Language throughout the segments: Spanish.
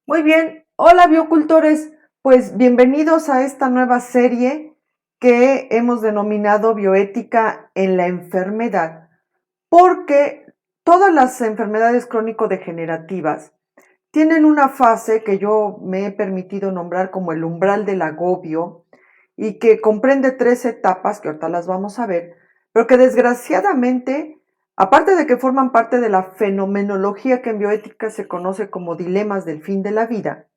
Muy bien, hola biocultores, pues bienvenidos a esta nueva serie que hemos denominado Bioética en la enfermedad, porque todas las enfermedades crónico-degenerativas tienen una fase que yo me he permitido nombrar como el umbral del agobio y que comprende 3 etapas, que ahorita las vamos a ver, pero que desgraciadamente, aparte de que forman parte de la fenomenología que en bioética se conoce como dilemas del fin de la vida,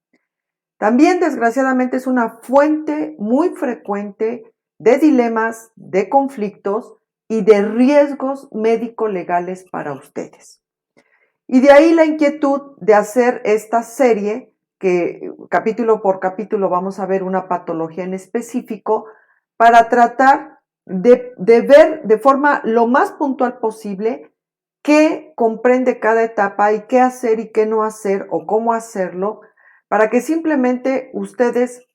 también desgraciadamente es una fuente muy frecuente de dilemas, de conflictos y de riesgos médico-legales para ustedes. Y de ahí la inquietud de hacer esta serie, que capítulo por capítulo vamos a ver una patología en específico, para tratar de ver de forma lo más puntual posible qué comprende cada etapa y qué hacer y qué no hacer o cómo hacerlo, para que simplemente ustedes,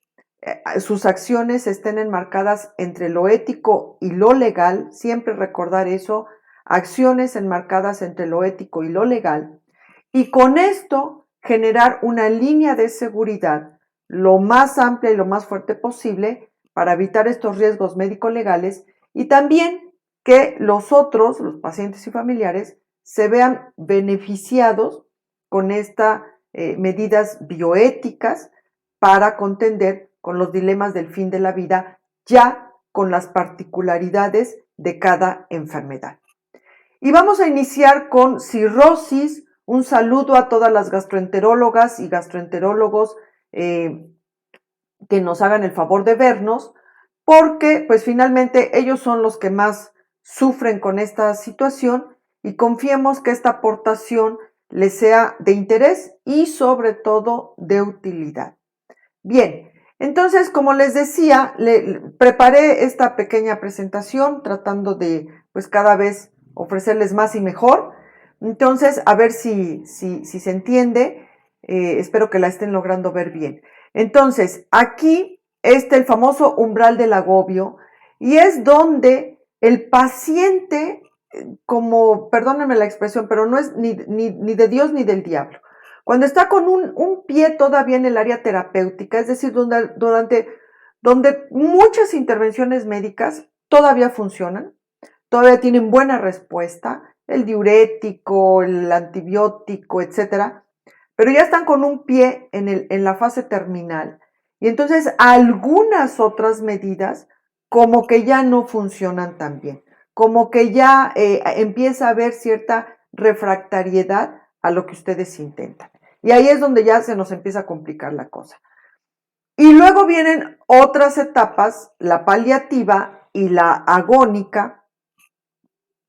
sus acciones estén enmarcadas entre lo ético y lo legal, siempre recordar eso, acciones enmarcadas entre lo ético y lo legal, y con esto generar una línea de seguridad lo más amplia y lo más fuerte posible para evitar estos riesgos médico-legales y también que los otros, los pacientes y familiares, se vean beneficiados con estas medidas bioéticas para contender con los dilemas del fin de la vida, ya con las particularidades de cada enfermedad. Y vamos a iniciar con cirrosis. Un saludo a todas las gastroenterólogas y gastroenterólogos que nos hagan el favor de vernos, porque pues finalmente ellos son los que más sufren con esta situación y confiemos que esta aportación les sea de interés y sobre todo de utilidad. Bien, entonces como les decía, preparé esta pequeña presentación tratando de pues cada vez ofrecerles más y mejor. Entonces, a ver si se entiende. Espero que la estén logrando ver bien. Entonces, aquí está el famoso umbral del agobio y es donde el paciente, como, perdónenme la expresión, pero no es ni de Dios ni del diablo. Cuando está con un pie todavía en el área terapéutica, es decir, donde muchas intervenciones médicas todavía funcionan, todavía tienen buena respuesta, el diurético, el antibiótico, etcétera, pero ya están con un pie en la fase terminal. Y entonces algunas otras medidas como que ya no funcionan tan bien, como que ya empieza a haber cierta refractariedad a lo que ustedes intentan. Y ahí es donde ya se nos empieza a complicar la cosa. Y luego vienen otras etapas, la paliativa y la agónica,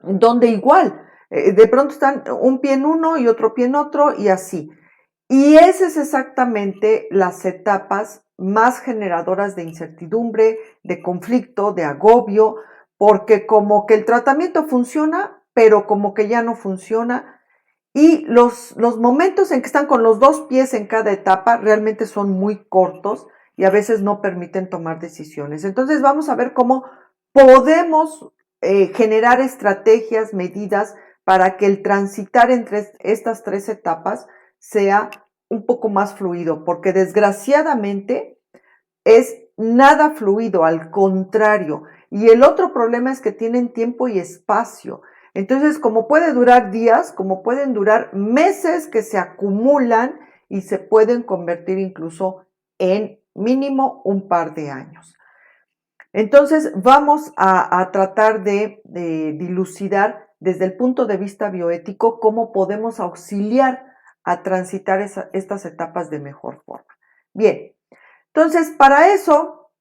donde igual, de pronto están un pie en uno y otro pie en otro y así. Y esas es exactamente las etapas más generadoras de incertidumbre, de conflicto, de agobio, porque como que el tratamiento funciona, pero como que ya no funciona. Y los momentos en que están con los 2 pies en cada etapa realmente son muy cortos y a veces no permiten tomar decisiones. Entonces vamos a ver cómo podemos generar estrategias, medidas para que el transitar entre estas 3 etapas sea un poco más fluido, porque desgraciadamente es nada fluido, al contrario. Y el otro problema es que tienen tiempo y espacio. Entonces, como puede durar días, como pueden durar meses que se acumulan y se pueden convertir incluso en mínimo un par de años. Entonces, vamos a tratar de dilucidar desde el punto de vista bioético cómo podemos auxiliar a transitar estas etapas de mejor forma. Bien, entonces para eso,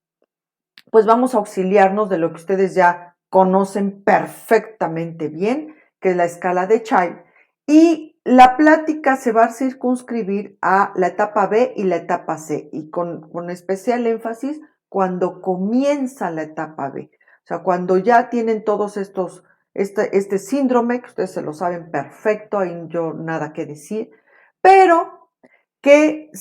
pues vamos a auxiliarnos de lo que ustedes ya conocen perfectamente bien, que es la escala de Child, y la plática se va a circunscribir a la etapa B y la etapa C, y con especial énfasis cuando comienza la etapa B, o sea, cuando ya tienen todos este síndrome, que ustedes se lo saben perfecto, ahí yo nada que decir, pero que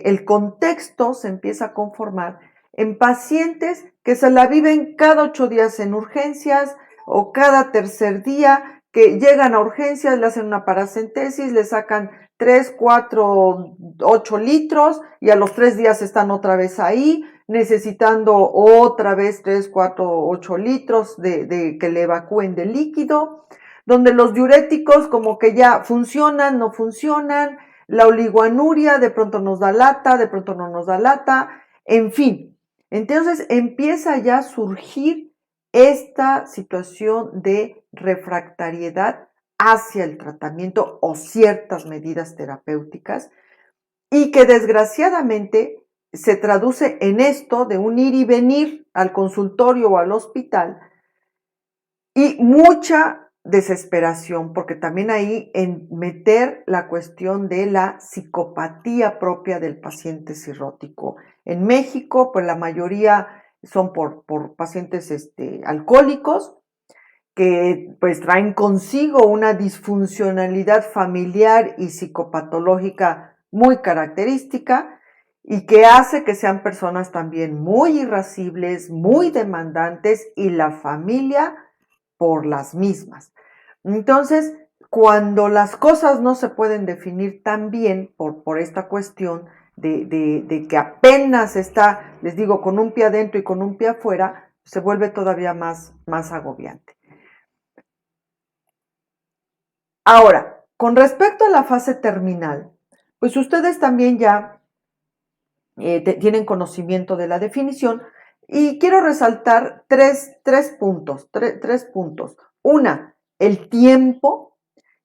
el contexto se empieza a conformar en pacientes que se la viven cada 8 días en urgencias o cada tercer día, que llegan a urgencias, le hacen una paracentesis, le sacan 3, 4, 8 litros y a los 3 días están otra vez ahí, necesitando otra vez 3, 4, 8 litros de que le evacúen de líquido, donde los diuréticos como que ya funcionan, no funcionan, la oligoanuria de pronto nos da lata, de pronto no nos da lata, en fin. Entonces empieza ya a surgir esta situación de refractariedad hacia el tratamiento o ciertas medidas terapéuticas y que desgraciadamente se traduce en esto de un ir y venir al consultorio o al hospital y mucha desesperación, porque también ahí en meter la cuestión de la psicopatía propia del paciente cirrótico. En México, pues la mayoría son por pacientes alcohólicos, que pues traen consigo una disfuncionalidad familiar y psicopatológica muy característica y que hace que sean personas también muy irascibles, muy demandantes y la familia por las mismas. Entonces, cuando las cosas no se pueden definir tan bien por esta cuestión de que apenas está, les digo, con un pie adentro y con un pie afuera, se vuelve todavía más agobiante. Ahora, con respecto a la fase terminal, pues ustedes también ya tienen conocimiento de la definición y quiero resaltar tres puntos. Una, el tiempo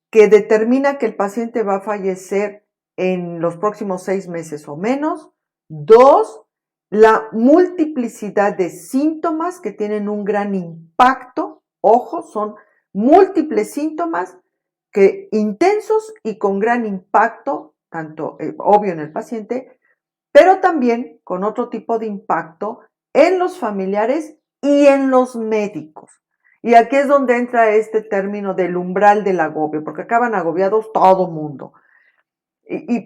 que determina que el paciente va a fallecer en los próximos 6 meses o menos. 2, la multiplicidad de síntomas que tienen un gran impacto. Ojo, son múltiples síntomas que intensos y con gran impacto, tanto obvio en el paciente, pero también con otro tipo de impacto en los familiares y en los médicos. Y aquí es donde entra este término del umbral del agobio, porque acaban agobiados todo mundo.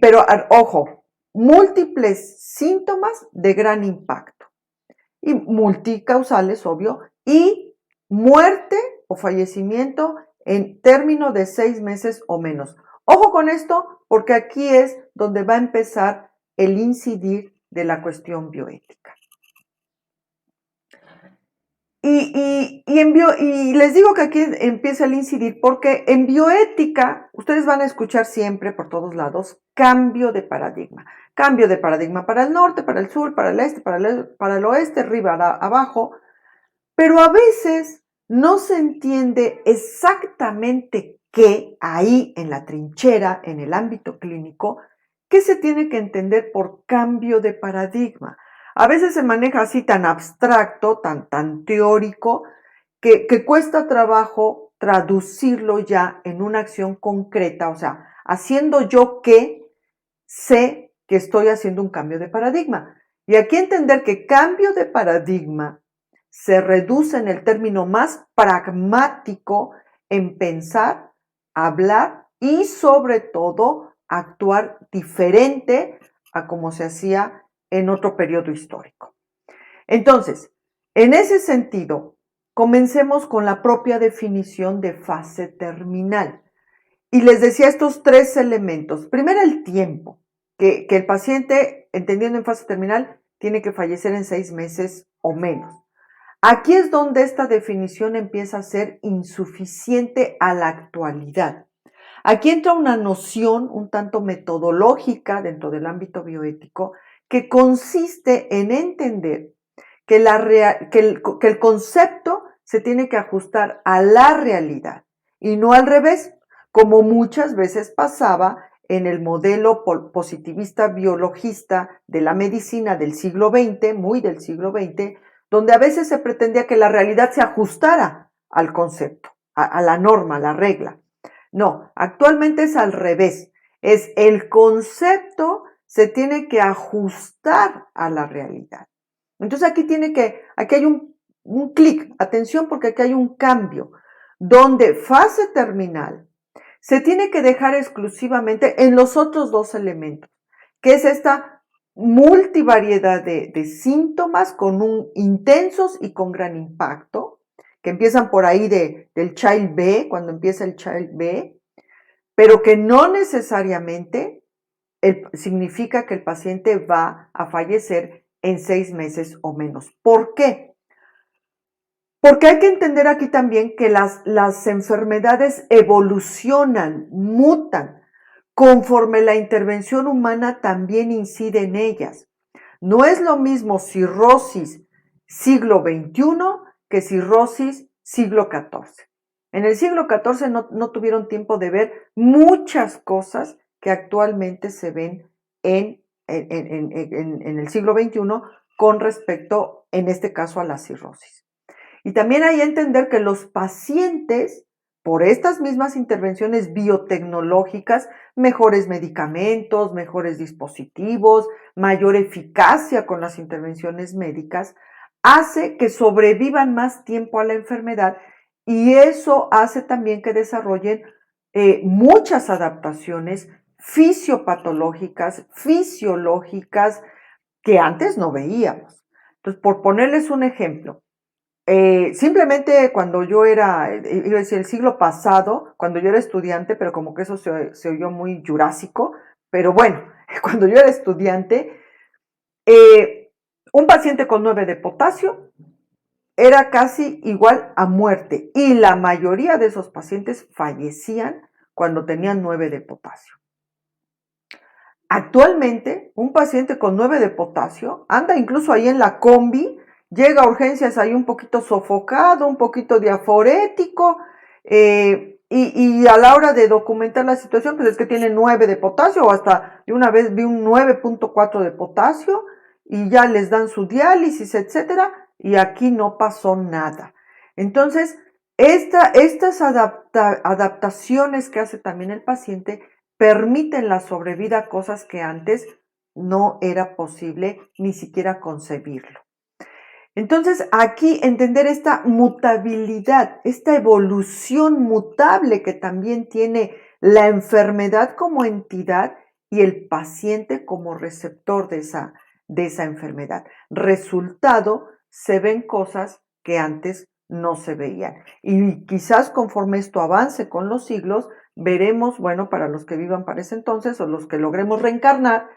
Pero ojo, múltiples síntomas de gran impacto y multicausales, obvio, y muerte o fallecimiento en término de 6 meses o menos. Ojo con esto, porque aquí es donde va a empezar el incidir de la cuestión bioética. Y les digo que aquí empieza el incidir porque en bioética ustedes van a escuchar siempre por todos lados cambio de paradigma. Cambio de paradigma para el norte, para el sur, para el este, para el oeste, arriba, abajo. Pero a veces no se entiende exactamente qué ahí en la trinchera, en el ámbito clínico, qué se tiene que entender por cambio de paradigma. A veces se maneja así tan abstracto, tan teórico, que cuesta trabajo traducirlo ya en una acción concreta. O sea, haciendo yo qué, sé que estoy haciendo un cambio de paradigma. Y aquí entender que cambio de paradigma se reduce en el término más pragmático en pensar, hablar y sobre todo actuar diferente a como se hacía en otro periodo histórico. Entonces, en ese sentido, comencemos con la propia definición de fase terminal. Y les decía estos 3 elementos. Primero, el tiempo, que el paciente, entendiendo en fase terminal, tiene que fallecer en 6 meses o menos. Aquí es donde esta definición empieza a ser insuficiente a la actualidad. Aquí entra una noción un tanto metodológica dentro del ámbito bioético que consiste en entender que el concepto se tiene que ajustar a la realidad y no al revés, como muchas veces pasaba en el modelo positivista biologista de la medicina del siglo XX, muy del siglo XX, donde a veces se pretendía que la realidad se ajustara al concepto, a la norma, a la regla. No, actualmente es al revés. Es el concepto se tiene que ajustar a la realidad. Entonces aquí hay un clic, atención porque aquí hay un cambio, donde fase terminal se tiene que dejar exclusivamente en los otros 2 elementos, que es esta multivariedad de síntomas con intensos y con gran impacto, que empiezan por ahí del Child B, cuando empieza el Child B, pero que no necesariamente significa que el paciente va a fallecer en 6 meses o menos. ¿Por qué? Porque hay que entender aquí también que las enfermedades evolucionan, mutan, conforme la intervención humana también incide en ellas. No es lo mismo cirrosis siglo XXI que cirrosis siglo XIV. En el siglo XIV no tuvieron tiempo de ver muchas cosas que actualmente se ven en el siglo XXI con respecto, en este caso, a la cirrosis. Y también hay que entender que los pacientes, por estas mismas intervenciones biotecnológicas, mejores medicamentos, mejores dispositivos, mayor eficacia con las intervenciones médicas, hace que sobrevivan más tiempo a la enfermedad y eso hace también que desarrollen muchas adaptaciones fisiopatológicas, fisiológicas, que antes no veíamos. Entonces, por ponerles un ejemplo, simplemente cuando yo era, iba a decir el siglo pasado, cuando yo era estudiante, pero como que eso se oyó muy jurásico, pero bueno, cuando yo era estudiante, un paciente con 9 de potasio era casi igual a muerte y la mayoría de esos pacientes fallecían cuando tenían 9 de potasio. Actualmente, un paciente con 9 de potasio anda incluso ahí en la combi, llega a urgencias ahí un poquito sofocado, un poquito diaforético, y a la hora de documentar la situación, pues es que tiene 9 de potasio, o hasta de una vez vi un 9.4 de potasio, y ya les dan su diálisis, etcétera, y aquí no pasó nada. Entonces, estas adaptaciones que hace también el paciente permiten la sobrevida a cosas que antes no era posible ni siquiera concebirlo. Entonces, aquí entender esta mutabilidad, esta evolución mutable que también tiene la enfermedad como entidad y el paciente como receptor de esa enfermedad. Resultado, se ven cosas que antes no se veían. Y quizás conforme esto avance con los siglos, veremos, bueno, para los que vivan para ese entonces o los que logremos reencarnar,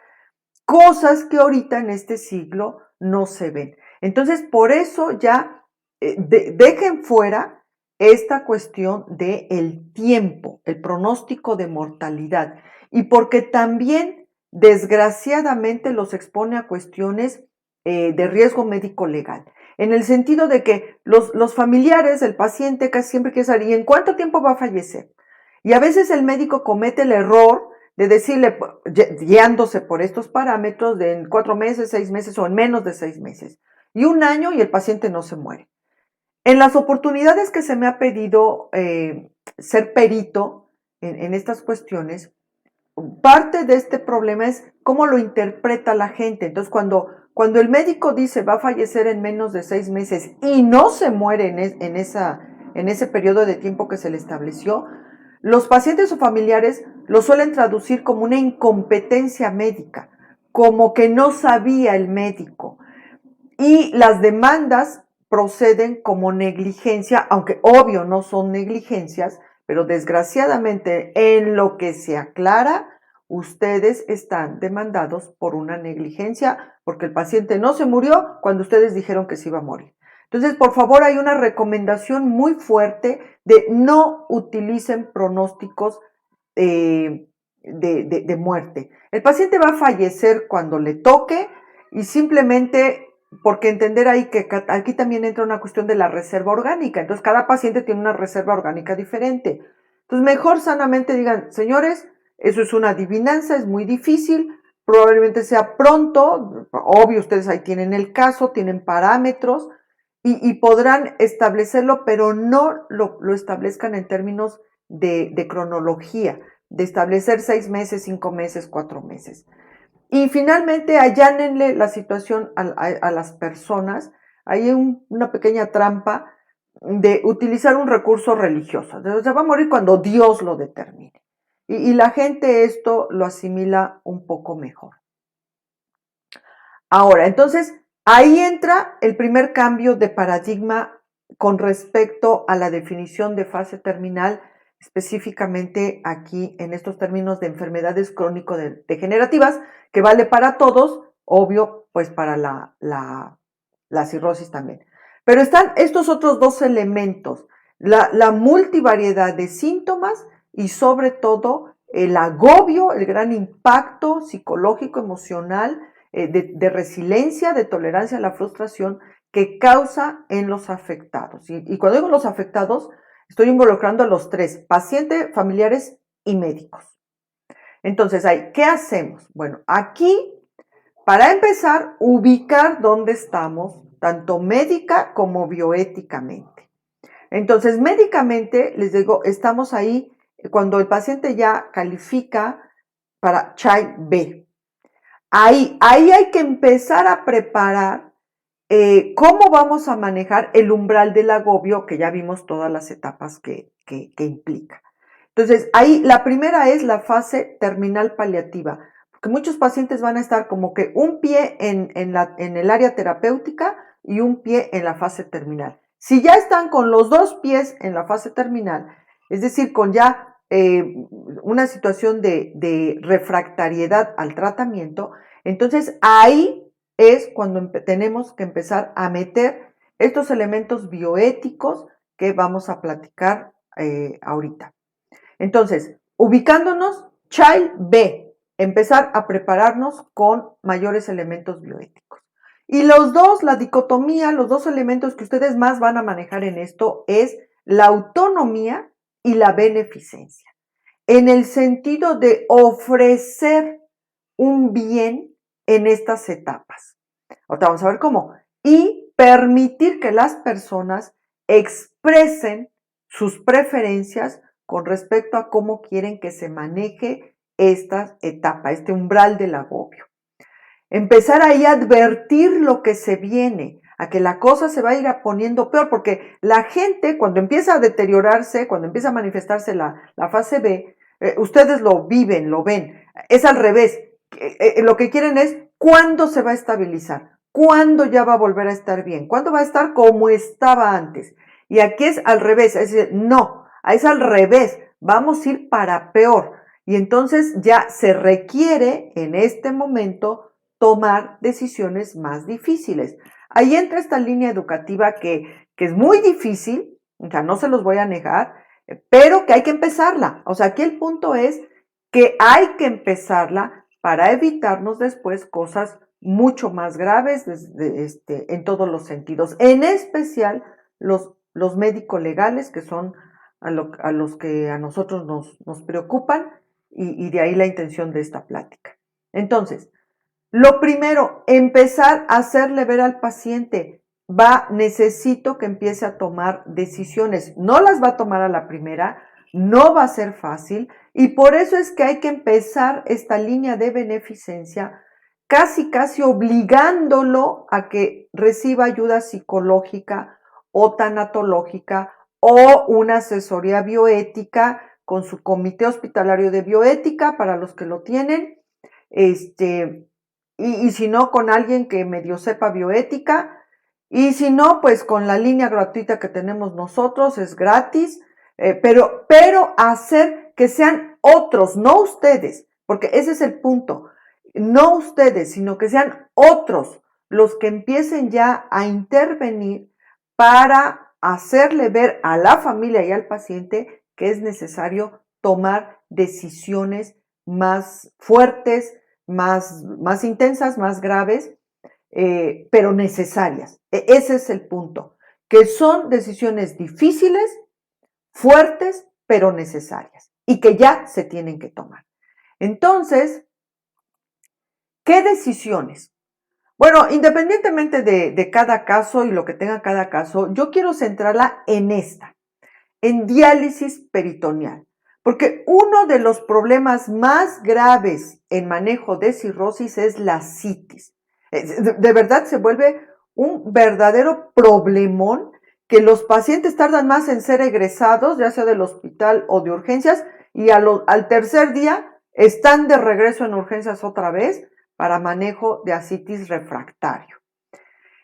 cosas que ahorita en este siglo no se ven. Entonces, por eso ya dejen fuera esta cuestión del tiempo, el pronóstico de mortalidad, y porque también, desgraciadamente, los expone a cuestiones de riesgo médico legal, en el sentido de que los familiares del paciente casi siempre quieren saber, ¿y en cuánto tiempo va a fallecer? Y a veces el médico comete el error de decirle, guiándose por estos parámetros, de en 4 meses, 6 meses o en menos de 6 meses. Y 1 año y el paciente no se muere. En las oportunidades que se me ha pedido ser perito en estas cuestiones, parte de este problema es cómo lo interpreta la gente. Entonces, cuando el médico dice va a fallecer en menos de 6 meses y no se muere en ese periodo de tiempo que se le estableció, los pacientes o familiares lo suelen traducir como una incompetencia médica, como que no sabía el médico. Y las demandas proceden como negligencia, aunque obvio no son negligencias, pero desgraciadamente en lo que se aclara, ustedes están demandados por una negligencia, porque el paciente no se murió cuando ustedes dijeron que se iba a morir. Entonces, por favor, hay una recomendación muy fuerte de no utilicen pronósticos de muerte. El paciente va a fallecer cuando le toque y simplemente porque entender ahí que aquí también entra una cuestión de la reserva orgánica. Entonces, cada paciente tiene una reserva orgánica diferente. Entonces, mejor sanamente digan, señores, eso es una adivinanza, es muy difícil, probablemente sea pronto, obvio, ustedes ahí tienen el caso, tienen parámetros y podrán establecerlo, pero no lo establezcan en términos de cronología, de establecer 6 meses, 5 meses, 4 meses. Y finalmente, allánenle la situación a las personas. Hay una pequeña trampa de utilizar un recurso religioso. Entonces, se va a morir cuando Dios lo determine. Y la gente esto lo asimila un poco mejor. Ahora, entonces, ahí entra el primer cambio de paradigma con respecto a la definición de fase terminal, específicamente aquí en estos términos de enfermedades crónico-degenerativas, que vale para todos, obvio, pues para la cirrosis también. Pero están estos otros dos elementos, la multivariedad de síntomas y sobre todo el agobio, el gran impacto psicológico, emocional, de resiliencia, de tolerancia a la frustración que causa en los afectados. Y cuando digo los afectados, estoy involucrando a los tres, paciente, familiares y médicos. Entonces, ¿qué hacemos? Bueno, aquí, para empezar, ubicar dónde estamos, tanto médica como bioéticamente. Entonces, médicamente, les digo, estamos ahí cuando el paciente ya califica para Child B. Ahí hay que empezar a preparar cómo vamos a manejar el umbral del agobio, que ya vimos todas las etapas que implica. Entonces, ahí la primera es la fase terminal paliativa, porque muchos pacientes van a estar como que un pie en el área terapéutica y un pie en la fase terminal. Si ya están con los dos pies en la fase terminal, es decir, con ya una situación de refractariedad al tratamiento, entonces ahí es cuando tenemos que empezar a meter estos elementos bioéticos que vamos a platicar ahorita. Entonces, ubicándonos, Child B, empezar a prepararnos con mayores elementos bioéticos. Y los dos, la dicotomía, los dos elementos que ustedes más van a manejar en esto es la autonomía y la beneficencia, en el sentido de ofrecer un bien en estas etapas. Ahora vamos a ver cómo. Y permitir que las personas expresen sus preferencias con respecto a cómo quieren que se maneje esta etapa, este umbral del agobio. Empezar ahí a advertir lo que se viene, a que la cosa se va a ir poniendo peor, porque la gente cuando empieza a deteriorarse, cuando empieza a manifestarse la fase B, ustedes lo viven, lo ven, es al revés. Lo que quieren es cuándo se va a estabilizar, cuándo ya va a volver a estar bien, cuándo va a estar como estaba antes. Y aquí es al revés, es decir, no, es al revés, vamos a ir para peor. Y entonces ya se requiere en este momento tomar decisiones más difíciles. Ahí entra esta línea educativa que es muy difícil, o sea, no se los voy a negar, pero que hay que empezarla. O sea, aquí el punto es que hay que empezarla para evitarnos después cosas mucho más graves en todos los sentidos, en especial los médicos legales, que son a los que a nosotros nos preocupan, y de ahí la intención de esta plática. Entonces, lo primero, empezar a hacerle ver al paciente, necesito que empiece a tomar decisiones. No las va a tomar a la primera, no va a ser fácil, y por eso es que hay que empezar esta línea de beneficencia casi obligándolo a que reciba ayuda psicológica o tanatológica o una asesoría bioética con su comité hospitalario de bioética para los que lo tienen, y si no, con alguien que medio sepa bioética, y si no, pues con la línea gratuita que tenemos nosotros, es gratis, pero hacer que sean otros, no ustedes, porque ese es el punto, no ustedes, sino que sean otros los que empiecen ya a intervenir para hacerle ver a la familia y al paciente que es necesario tomar decisiones más fuertes, más intensas, más graves, pero necesarias. Ese es el punto, que son decisiones difíciles, fuertes, pero necesarias y que ya se tienen que tomar. Entonces, ¿qué decisiones? Bueno, independientemente de cada caso y lo que tenga cada caso, yo quiero centrarla en diálisis peritoneal. Porque uno de los problemas más graves en manejo de cirrosis es la citis. De verdad se vuelve un verdadero problemón que los pacientes tardan más en ser egresados, ya sea del hospital o de urgencias, y al tercer día están de regreso en urgencias otra vez para manejo de ascitis refractario.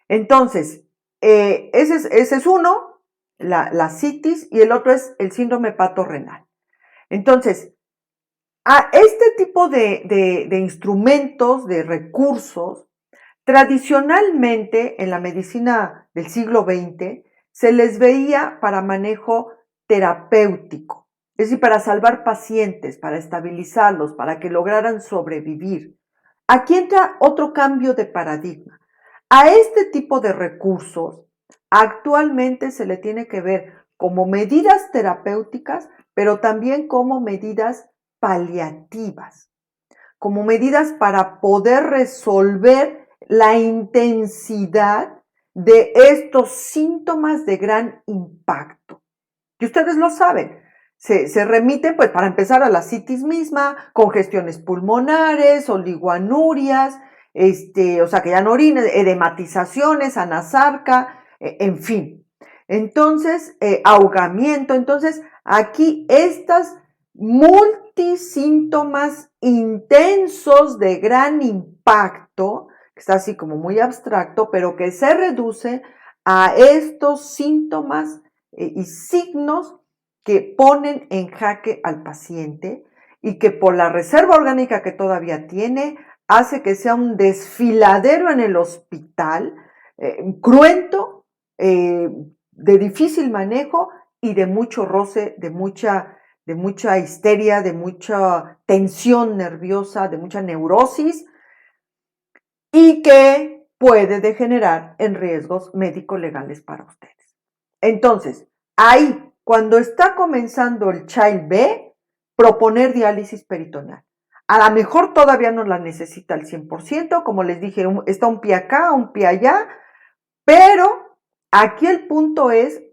Entonces, ese es uno. la citis y el otro es el síndrome hepatorrenal. Entonces, a este tipo de instrumentos, de recursos, tradicionalmente en la medicina del siglo XX se les veía para manejo terapéutico, es decir, para salvar pacientes, para estabilizarlos, para que lograran sobrevivir. Aquí entra otro cambio de paradigma. A este tipo de recursos actualmente se le tiene que ver como medidas terapéuticas, pero también como medidas paliativas, como medidas para poder resolver la intensidad de estos síntomas de gran impacto. Y ustedes lo saben, se remiten, pues, para empezar, a la citis misma, congestiones pulmonares, oligoanurias, o sea, que ya no orines, edematizaciones, anasarca, en fin. Entonces, ahogamiento. Entonces, aquí estas multisíntomas intensos de gran impacto, que está así como muy abstracto, pero que se reduce a estos síntomas y signos que ponen en jaque al paciente y que por la reserva orgánica que todavía tiene hace que sea un desfiladero en el hospital, cruento, de difícil manejo y de mucho roce, de mucha histeria, de mucha tensión nerviosa, de mucha neurosis y que puede degenerar en riesgos médico-legales para ustedes. Entonces, ahí, cuando está comenzando el Child B, proponer diálisis peritoneal. A lo mejor todavía no la necesita al 100%, como les dije, está un pie acá, un pie allá, pero aquí el punto es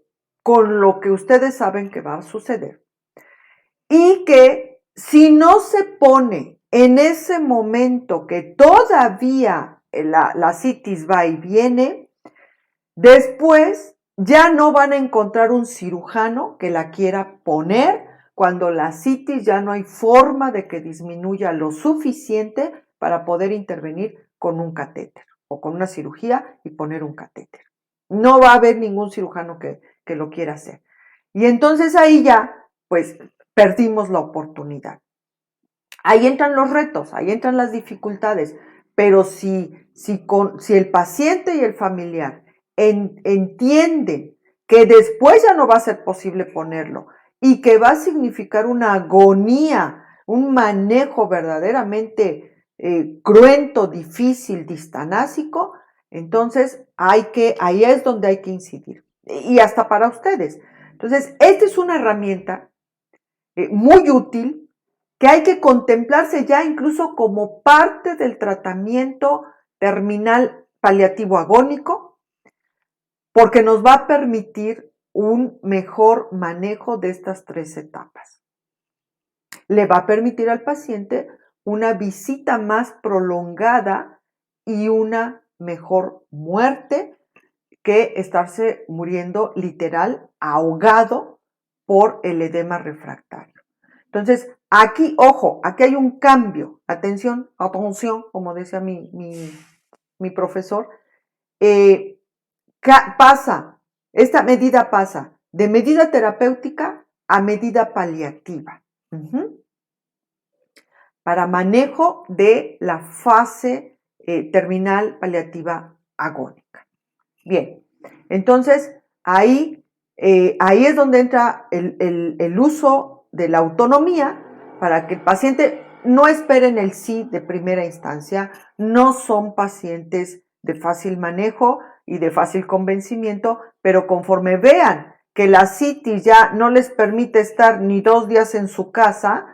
con lo que ustedes saben que va a suceder. Y que si no se pone en ese momento que todavía la citis va y viene, después ya no van a encontrar un cirujano que la quiera poner cuando la citis ya no hay forma de que disminuya lo suficiente para poder intervenir con un catéter o con una cirugía y poner un catéter. No va a haber ningún cirujano que lo quiera hacer. Y entonces ahí ya, pues, perdimos la oportunidad. Ahí entran los retos, ahí entran las dificultades, pero si el paciente y el familiar entienden que después ya no va a ser posible ponerlo y que va a significar una agonía, un manejo verdaderamente cruento, difícil, distanásico, entonces ahí es donde hay que incidir. Y hasta para ustedes. Entonces, esta es una herramienta muy útil que hay que contemplarse ya incluso como parte del tratamiento terminal paliativo agónico, porque nos va a permitir un mejor manejo de estas 3 etapas. Le va a permitir al paciente una visita más prolongada y una mejor muerte que estarse muriendo literal ahogado por el edema refractario. Entonces, aquí, ojo, aquí hay un cambio. Atención, como decía mi profesor. Esta medida pasa de medida terapéutica a medida paliativa. Para manejo de la fase terminal paliativa agónica. Bien, entonces ahí es donde entra el uso de la autonomía para que el paciente no esperen el sí de primera instancia, no son pacientes de fácil manejo y de fácil convencimiento, pero conforme vean que la citis ya no les permite estar ni 2 días en su casa,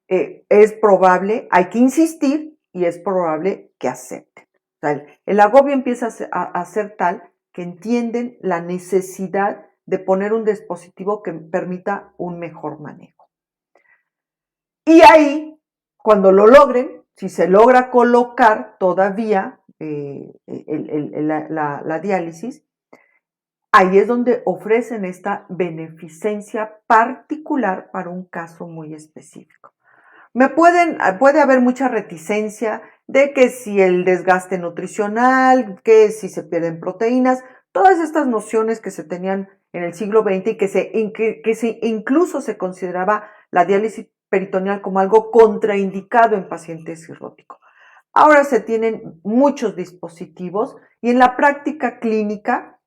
es probable, hay que insistir y es probable que acepten. O sea, el agobio empieza a ser tal que entienden la necesidad de poner un dispositivo que permita un mejor manejo. Y ahí, cuando lo logren, si se logra colocar todavía la diálisis, ahí es donde ofrecen esta beneficencia particular para un caso muy específico. Puede haber mucha reticencia de que si el desgaste nutricional, que si se pierden proteínas, todas estas nociones que se tenían en el siglo XX y que incluso se consideraba la diálisis peritoneal como algo contraindicado en pacientes cirróticos. Ahora se tienen muchos dispositivos y en la práctica clínica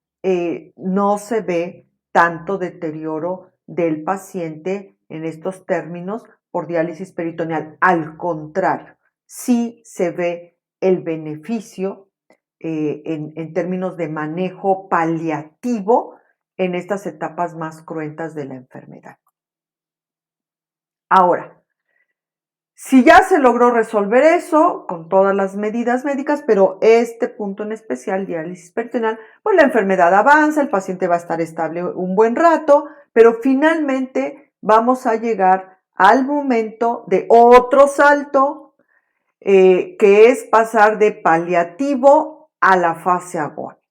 no se ve tanto deterioro del paciente en estos términos por diálisis peritoneal. Al contrario, sí se ve el beneficio en términos de manejo paliativo en estas etapas más cruentas de la enfermedad. Ahora, si ya se logró resolver eso con todas las medidas médicas, pero este punto en especial, diálisis peritoneal, pues la enfermedad avanza, el paciente va a estar estable un buen rato, pero finalmente vamos a llegar al momento de otro salto, que es pasar de paliativo a la fase agónica.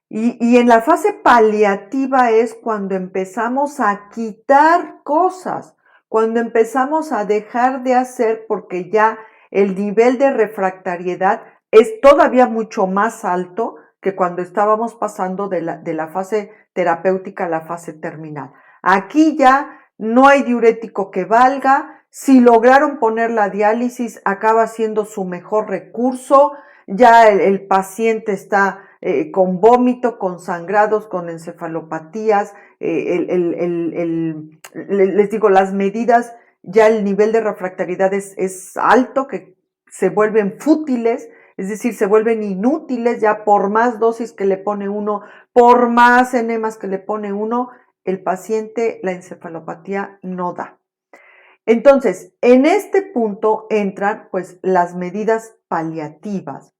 Y en la fase paliativa es cuando empezamos a quitar cosas, cuando empezamos a dejar de hacer porque ya el nivel de refractariedad es todavía mucho más alto que cuando estábamos pasando de la fase terapéutica a la fase terminal. Aquí ya no hay diurético que valga, si lograron poner la diálisis acaba siendo su mejor recurso, ya el paciente está con vómito, con sangrados, con encefalopatías, les digo, las medidas, ya el nivel de refractariedad es alto, que se vuelven fútiles, es decir, se vuelven inútiles, ya por más dosis que le pone uno, por más enemas que le pone uno, el paciente, la encefalopatía no da. Entonces, en este punto entran pues las medidas paliativas.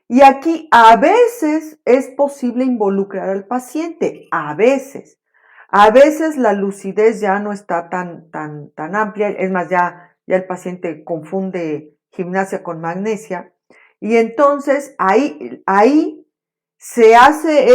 Y aquí a veces es posible involucrar al paciente, a veces. A veces la lucidez ya no está tan amplia, es más, ya el paciente confunde gimnasia con magnesia. Y entonces ahí se hace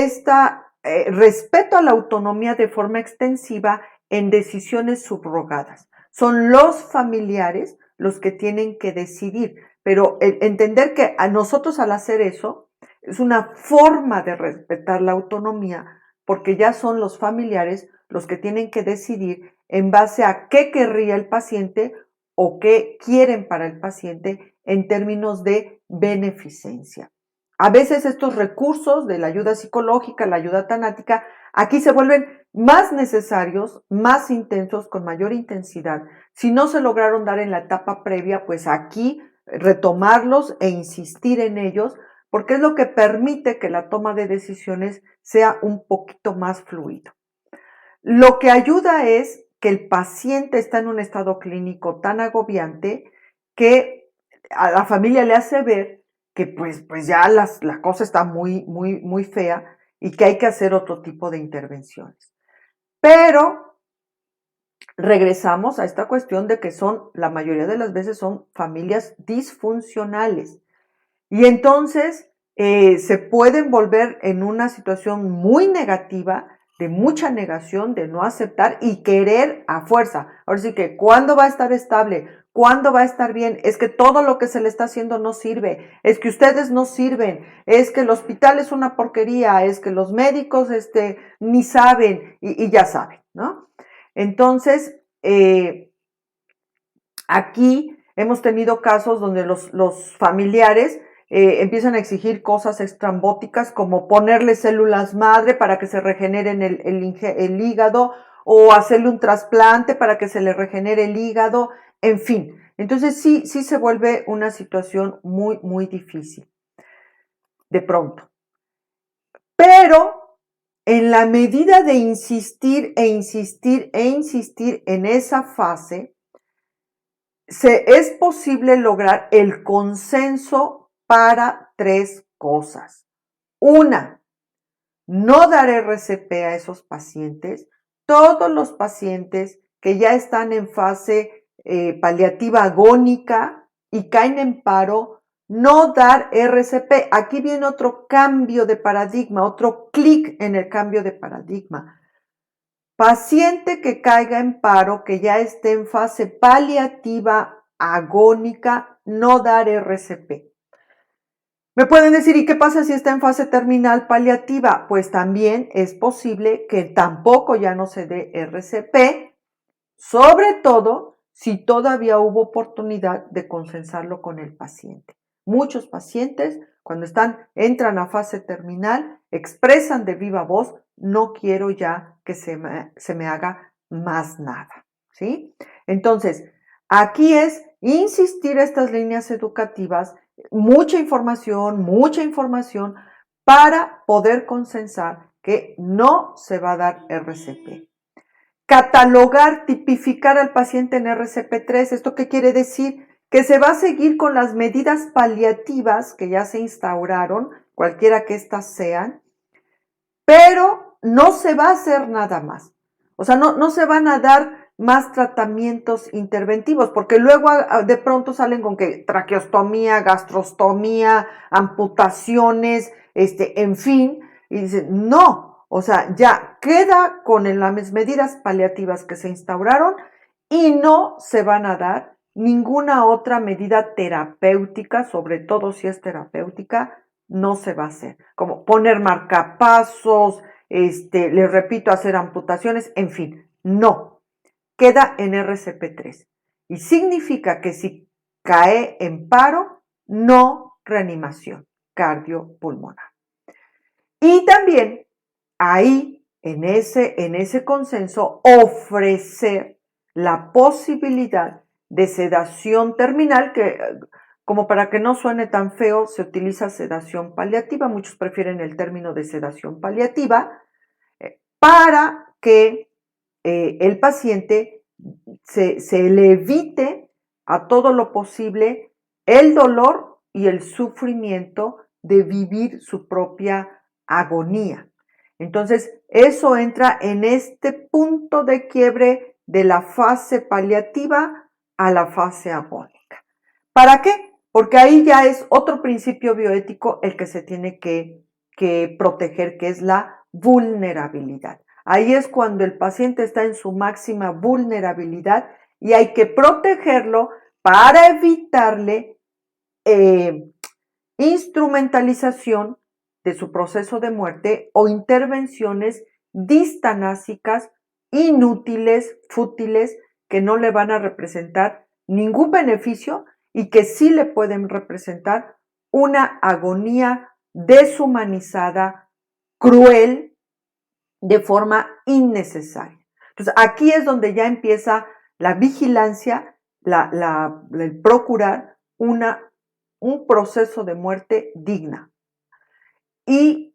respeto a la autonomía de forma extensiva en decisiones subrogadas. Son los familiares los que tienen que decidir, pero entender que a nosotros al hacer eso es una forma de respetar la autonomía, porque ya son los familiares los que tienen que decidir en base a qué querría el paciente o qué quieren para el paciente en términos de beneficencia. A veces estos recursos de la ayuda psicológica, la ayuda tanática, aquí se vuelven más necesarios, más intensos, con mayor intensidad. Si no se lograron dar en la etapa previa, pues aquí retomarlos e insistir en ellos, porque es lo que permite que la toma de decisiones sea un poquito más fluido. Lo que ayuda es que el paciente está en un estado clínico tan agobiante que a la familia le hace ver que pues ya la cosa está muy fea y que hay que hacer otro tipo de intervenciones. Pero regresamos a esta cuestión de que la mayoría de las veces son familias disfuncionales. Y entonces se pueden volver en una situación muy negativa, de mucha negación, de no aceptar y querer a fuerza. Ahora sí que, ¿cuándo va a estar estable? ¿Cuándo va a estar bien? Es que todo lo que se le está haciendo no sirve, es que ustedes no sirven, es que el hospital es una porquería, es que los médicos ni saben y ya saben, ¿no? Entonces, aquí hemos tenido casos donde los familiares empiezan a exigir cosas estrambóticas como ponerle células madre para que se regeneren el hígado o hacerle un trasplante para que se le regenere el hígado, en fin. Entonces sí se vuelve una situación muy difícil de pronto. Pero en la medida de insistir en esa fase, es posible lograr el consenso para 3 cosas. Una, no dar RCP a esos pacientes. Todos los pacientes que ya están en fase paliativa agónica y caen en paro, no dar RCP. Aquí viene otro cambio de paradigma, otro clic en el cambio de paradigma. Paciente que caiga en paro, que ya esté en fase paliativa agónica, no dar RCP. Me pueden decir, ¿y qué pasa si está en fase terminal paliativa? Pues también es posible que tampoco ya no se dé RCP, sobre todo si todavía hubo oportunidad de consensarlo con el paciente. Muchos pacientes, cuando entran a fase terminal, expresan de viva voz, no quiero ya que se me haga más nada, ¿sí? Entonces, aquí es insistir estas líneas educativas, mucha información para poder consensar que no se va a dar RCP. Catalogar, tipificar al paciente en RCP3. ¿Esto qué quiere decir? Que se va a seguir con las medidas paliativas que ya se instauraron, cualquiera que éstas sean, pero no se va a hacer nada más. O sea, no se van a dar más tratamientos interventivos, porque luego de pronto salen con que traqueostomía, gastrostomía, amputaciones, en fin, y dicen, no, o sea, ya queda con las medidas paliativas que se instauraron y no se van a dar ninguna otra medida terapéutica, sobre todo si es terapéutica, no se va a hacer, como poner marcapasos, les repito, hacer amputaciones, en fin, no, queda en RCP3 y significa que si cae en paro, no reanimación cardiopulmonar. Y también ahí, en ese consenso, ofrecer la posibilidad de sedación terminal, que como para que no suene tan feo, se utiliza sedación paliativa, muchos prefieren el término de sedación paliativa, para que el paciente se le evite a todo lo posible el dolor y el sufrimiento de vivir su propia agonía. Entonces, eso entra en este punto de quiebre de la fase paliativa a la fase agónica. ¿Para qué? Porque ahí ya es otro principio bioético el que se tiene que proteger, que es la vulnerabilidad. Ahí es cuando el paciente está en su máxima vulnerabilidad y hay que protegerlo para evitarle instrumentalización de su proceso de muerte o intervenciones distanásicas, inútiles, fútiles, que no le van a representar ningún beneficio y que sí le pueden representar una agonía deshumanizada, cruel, de forma innecesaria. Entonces, aquí es donde ya empieza la vigilancia, el procurar un proceso de muerte digna. Y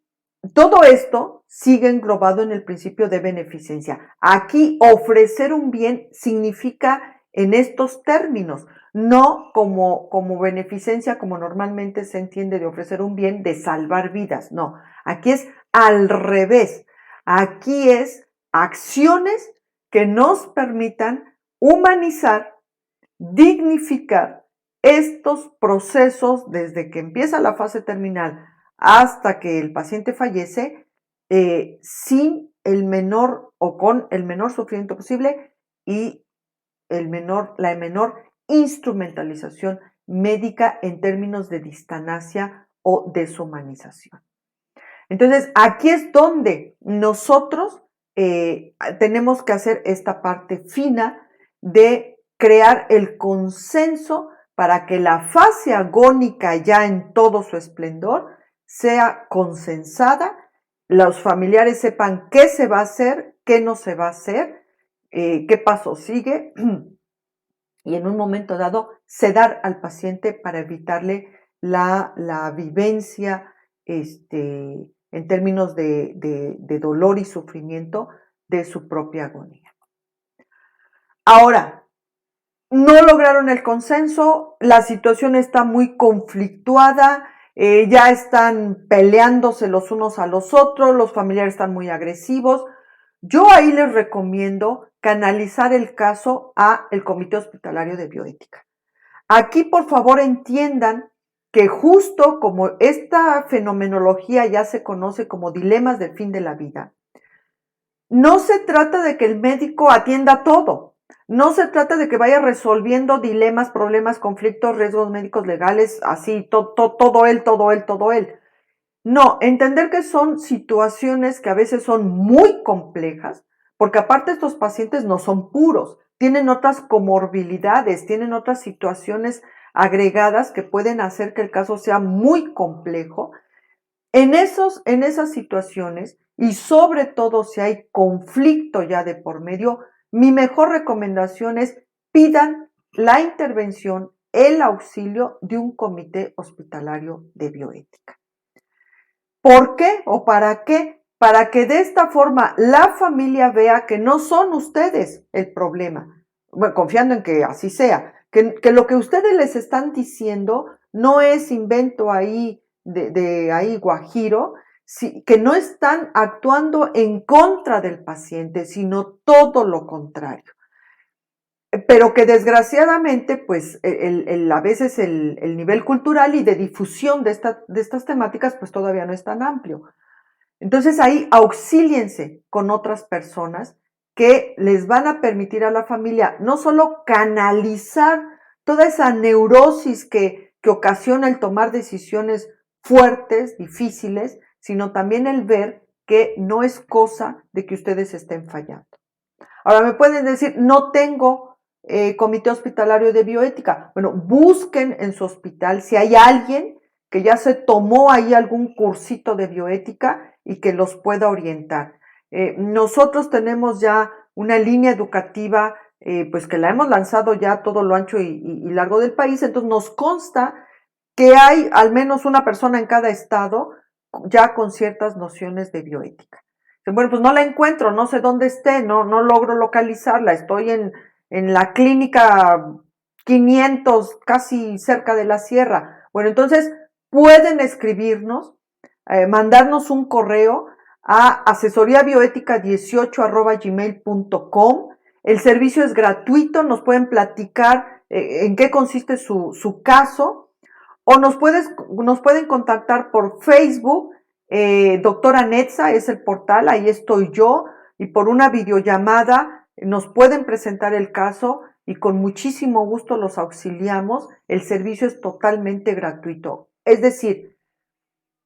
todo esto sigue englobado en el principio de beneficencia. Aquí ofrecer un bien significa en estos términos, no como beneficencia, como normalmente se entiende de ofrecer un bien, de salvar vidas. No, aquí es al revés. Aquí es acciones que nos permitan humanizar, dignificar estos procesos desde que empieza la fase terminal hasta que el paciente fallece, sin el menor o con el menor sufrimiento posible y la menor instrumentalización médica en términos de distanasia o deshumanización. Entonces, aquí es donde nosotros tenemos que hacer esta parte fina de crear el consenso para que la fase agónica ya en todo su esplendor sea consensada, los familiares sepan qué se va a hacer, qué no se va a hacer, qué paso sigue y en un momento dado sedar al paciente para evitarle la vivencia en términos de dolor y sufrimiento de su propia agonía. Ahora, no lograron el consenso, la situación está muy conflictuada, ya están peleándose los unos a los otros, los familiares están muy agresivos. Yo ahí les recomiendo canalizar el caso a el Comité Hospitalario de Bioética. Aquí, por favor, entiendan que justo como esta fenomenología ya se conoce como dilemas del fin de la vida, no se trata de que el médico atienda todo. No se trata de que vaya resolviendo dilemas, problemas, conflictos, riesgos médicos legales, así, todo él. No, entender que son situaciones que a veces son muy complejas, porque aparte estos pacientes no son puros, tienen otras comorbilidades, tienen otras situaciones agregadas que pueden hacer que el caso sea muy complejo. En esas situaciones, y sobre todo si hay conflicto ya de por medio, mi mejor recomendación es pidan la intervención, el auxilio de un comité hospitalario de bioética. ¿Por qué o para qué? Para que de esta forma la familia vea que no son ustedes el problema, bueno, confiando en que así sea, que lo que ustedes les están diciendo no es invento ahí de ahí guajiro, que no están actuando en contra del paciente, sino todo lo contrario. Pero que desgraciadamente, pues a veces el nivel cultural y de difusión de estas temáticas, pues todavía no es tan amplio. Entonces ahí auxíliense con otras personas que les van a permitir a la familia no solo canalizar toda esa neurosis que ocasiona el tomar decisiones fuertes, difíciles, sino también el ver que no es cosa de que ustedes estén fallando. Ahora me pueden decir, no tengo comité hospitalario de bioética. Bueno, busquen en su hospital si hay alguien que ya se tomó ahí algún cursito de bioética y que los pueda orientar. Nosotros tenemos ya una línea educativa, pues que la hemos lanzado ya a todo lo ancho y largo del país, entonces nos consta que hay al menos una persona en cada estado ya con ciertas nociones de bioética. Bueno, pues no la encuentro, no sé dónde esté, no logro localizarla, estoy en la clínica 500, casi cerca de la sierra. Bueno, entonces pueden escribirnos, mandarnos un correo a asesoríabioética18@gmail.com. El servicio es gratuito, nos pueden platicar en qué consiste su caso, o nos pueden contactar por Facebook, doctora Netza es el portal, ahí estoy yo, y por una videollamada nos pueden presentar el caso y con muchísimo gusto los auxiliamos. El servicio es totalmente gratuito. Es decir,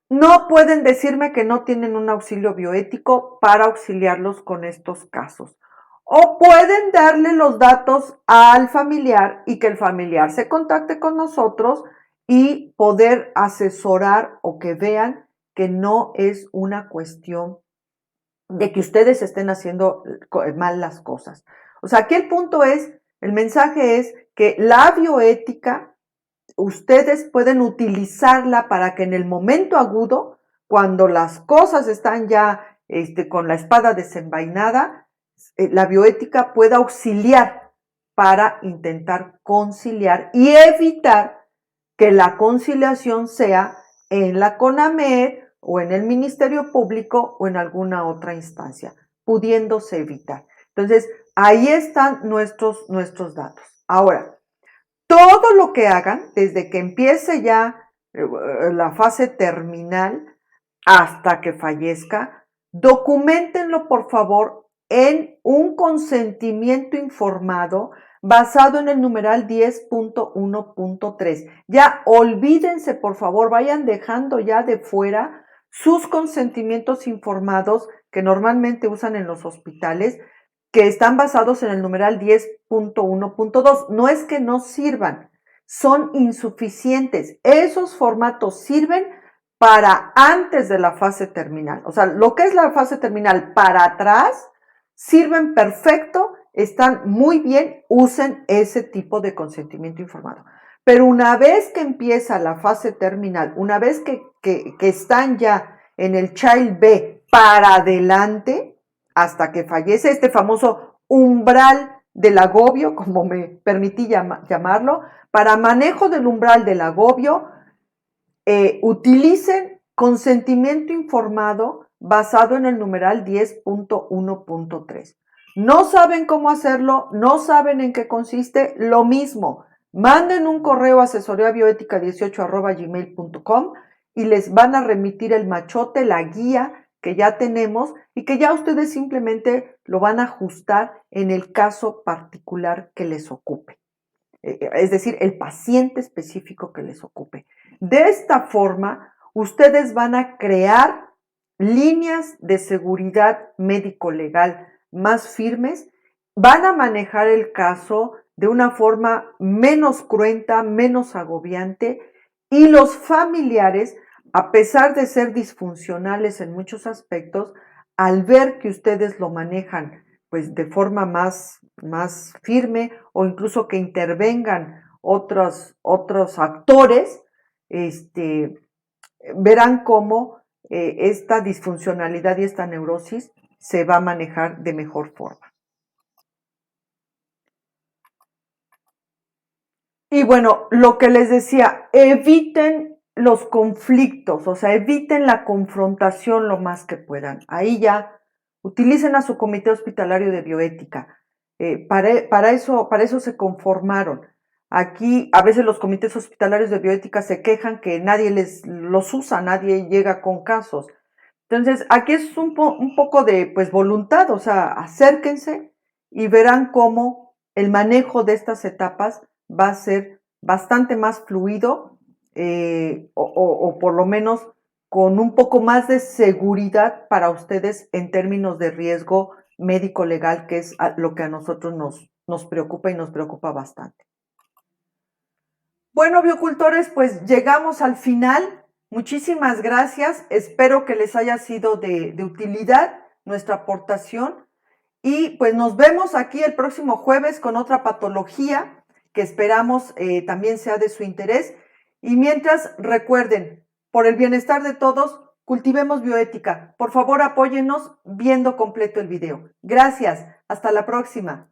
no pueden decirme que no tienen un auxilio bioético para auxiliarlos con estos casos. O pueden darle los datos al familiar y que el familiar se contacte con nosotros y poder asesorar o que vean que no es una cuestión de que ustedes estén haciendo mal las cosas. O sea, aquí el mensaje es que la bioética ustedes pueden utilizarla para que en el momento agudo, cuando las cosas están ya con la espada desenvainada, la bioética pueda auxiliar para intentar conciliar y evitar que la conciliación sea en la CONAMED o en el Ministerio Público o en alguna otra instancia, pudiéndose evitar. Entonces, ahí están nuestros datos. Ahora, todo lo que hagan, desde que empiece ya la fase terminal hasta que fallezca, docúmentenlo por favor en un consentimiento informado basado en el numeral 10.1.3. Ya olvídense, por favor, vayan dejando ya de fuera sus consentimientos informados que normalmente usan en los hospitales, que están basados en el numeral 10.1.2. No es que no sirvan, son insuficientes. Esos formatos sirven para antes de la fase terminal. O sea, lo que es la fase terminal para atrás, sirven perfecto, están muy bien, usen ese tipo de consentimiento informado. Pero una vez que empieza la fase terminal, una vez que están ya en el Child B para adelante, hasta que fallece, este famoso umbral del agobio, como me permití llamarlo, para manejo del umbral del agobio, utilicen consentimiento informado basado en el numeral 10.1.3. No saben cómo hacerlo, no saben en qué consiste, lo mismo. Manden un correo a asesoríabioética18@gmail.com y les van a remitir el machote, la guía que ya tenemos y que ya ustedes simplemente lo van a ajustar en el caso particular que les ocupe. Es decir, el paciente específico que les ocupe. De esta forma, ustedes van a crear líneas de seguridad médico-legal más firmes, van a manejar el caso de una forma menos cruenta, menos agobiante, y los familiares, a pesar de ser disfuncionales en muchos aspectos, al ver que ustedes lo manejan pues de forma más firme o incluso que intervengan otros actores, verán cómo esta disfuncionalidad y esta neurosis se va a manejar de mejor forma. Y bueno, lo que les decía, eviten los conflictos, o sea, eviten la confrontación lo más que puedan. Ahí ya utilicen a su comité hospitalario de bioética. Para eso se conformaron. Aquí a veces los comités hospitalarios de bioética se quejan que nadie los usa, nadie llega con casos. Entonces, aquí es un poco de pues voluntad, o sea, acérquense y verán cómo el manejo de estas etapas va a ser bastante más fluido, o por lo menos con un poco más de seguridad para ustedes en términos de riesgo médico-legal, que es lo que a nosotros nos preocupa y nos preocupa bastante. Bueno, biocultores, pues llegamos al final. Muchísimas gracias. Espero que les haya sido de utilidad nuestra aportación. Y pues nos vemos aquí el próximo jueves con otra patología que esperamos también sea de su interés. Y mientras, recuerden, por el bienestar de todos, cultivemos bioética. Por favor, apóyennos viendo completo el video. Gracias. Hasta la próxima.